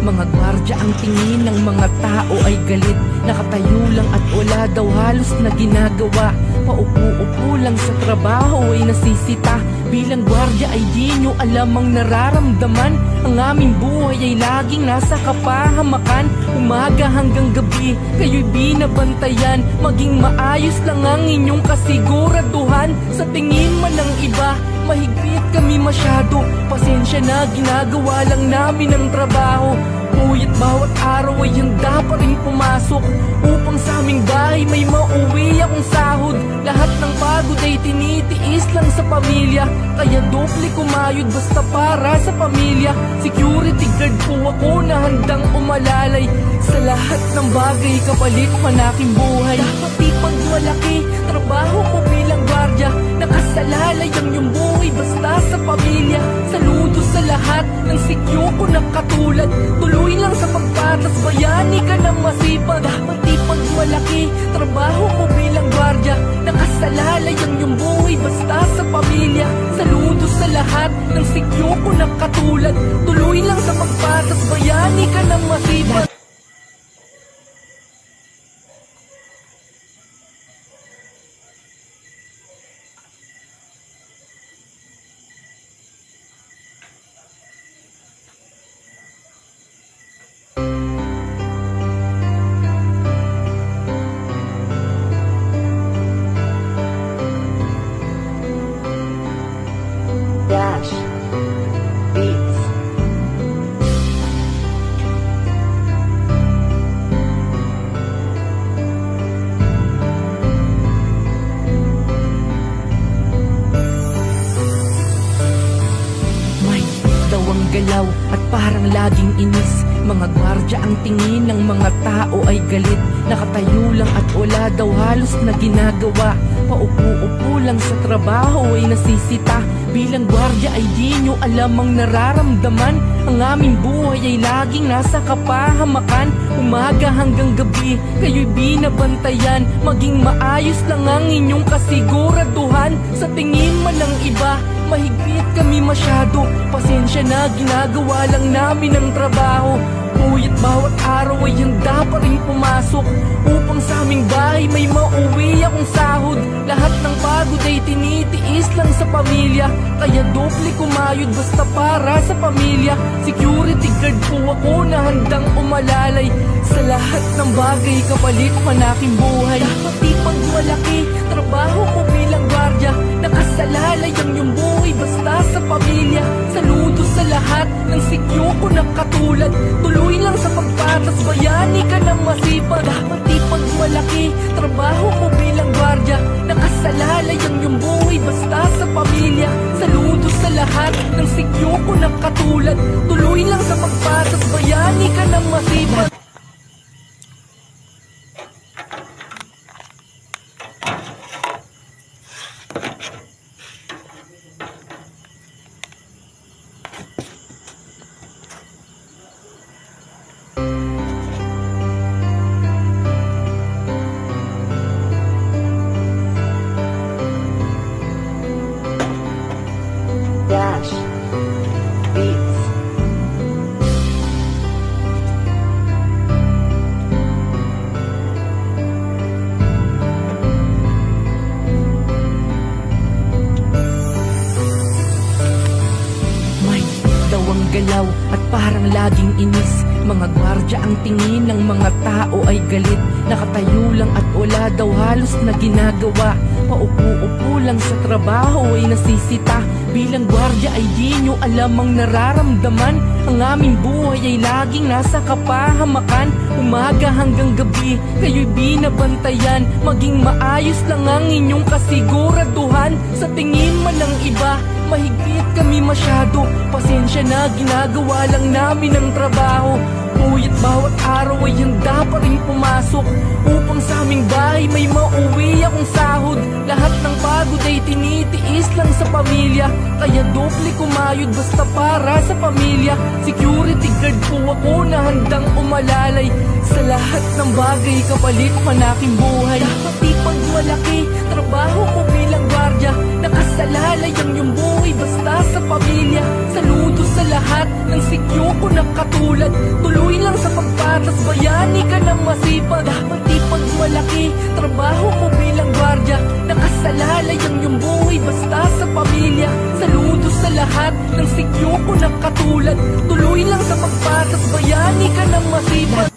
Mga gwardya ang tingin ng mga tao ay galit. Nakatayo lang at wala daw halos na ginagawa. Paupo-upo lang sa trabaho ay nasisita. Bilang gwardya ay di nyo alam ang nararamdaman. Ang aming buhay ay laging nasa kapahamakan. Umaga hanggang gabi, kayo'y binabantayan. Maging maayos lang ang inyong kasiguraduhan. Sa tingin man ng iba, mahigpit kami masyado. Pasensya na, ginagawa lang namin ang trabaho. Ngunit bawat araw ay handa pa rin pumasok upang sa aming bahay may mauwi akong sahod. Lahat ng pagod ay tinitiis lang sa pamilya, kaya doble kumayod basta para sa pamilya. Security guard po ako na handang umalalay sa lahat ng bagay kapalit man aking buhay. Dapat ipagmalaki trabaho ko bilang gwardya. Nakasalalay ang iyong buhay basta sa pamilya. Saludo sa lahat ng sikyo ko na katulad. Tuloy lang sa pagpatas, bayani ka ng masipag. Dapat ipagmalaki trabaho mo bilang gwardya. Nakasalalay ang iyong buhay basta sa pamilya. Saludo sa lahat ng sikyo ko na katulad. Tuloy lang sa pagpatas, bayani ka ng masipag. Galaw at parang laging inis. Mga gwardya ang tingin ng mga tao ay galit. Nakatayo lang at wala daw halos na ginagawa. Paupo-upo lang sa trabaho ay nasisita. Bilang gwardya ay di nyo alam ang nararamdaman. Ang aming buhay ay laging nasa kapahamakan. Umaga hanggang gabi, kayo'y binabantayan. Maging maayos lang ang inyong kasiguraduhan. Sa tingin man ng iba, mahigpit kami masyado. Pasensya na, ginagawa lang namin ang trabaho. Ngunit bawat araw ay handa pa rin pumasok upang sa aming bahay may mauwi akong sahod. Lahat ng pagod ay tinitiis lang sa pamilya, kaya doble kumayod basta para sa pamilya. Security guard po ako na handang umalalay sa lahat ng bagay kapalit man aking buhay. Dapat ipagmalaki trabaho ko bilang gwardya. Nakasalalay ang iyong buhay basta sa pamilya. Saludo sa lahat ng sikyo ko na katulad. Tuloy lang sa pagpatas, bayani ka ng masipag. Dapat ipagmalaki trabaho ko bilang gwardya. Nakasalalay ang iyong buhay basta sa pamilya. Saludo sa lahat ng sikyo ko na katulad. Tuloy lang sa pagpatas, bayani ka ng masipag. Galaw at parang laging inis. Mga gwardya ang tingin ng mga tao ay galit. Nakatayo lang at wala daw halos na ginagawa. Paupo-upo lang sa trabaho ay nasisita. Bilang gwardya ay di nyo alam ang nararamdaman. Ang aming buhay ay laging nasa kapahamakan. Umaga hanggang gabi, kayo'y binabantayan. Maging maayos lang ang inyong kasiguraduhan. Sa tingin man ng iba, mahigpit kami masyado. Pasensya na, ginagawa lang namin ang trabaho. Ngunit bawat araw ay handa pa rin pumasok upang sa aming bahay may mauwi akong sahod. Lahat ng pagod ay tinitiis lang sa pamilya, kaya doble kumayod basta para sa pamilya. Security guard po ako na handang umalalay sa lahat ng bagay kapalit man aking buhay. Dapat ipagmalaki trabaho ko bilang gwardya. Nakasalalay ang iyong buhay basta sa pamilya. Saludo sa lahat ng sikyo ko na katulad. Tuloy lang sa pagpatas, bayani ka ng masipag. Dapat ipag malaki, trabaho mo bilang gwardya. Nakasalalay ang iyong buhay basta sa pamilya. Saludo sa lahat ng sikyo ko na katulad. Tuloy lang sa pagpatas, bayani ka ng masipag.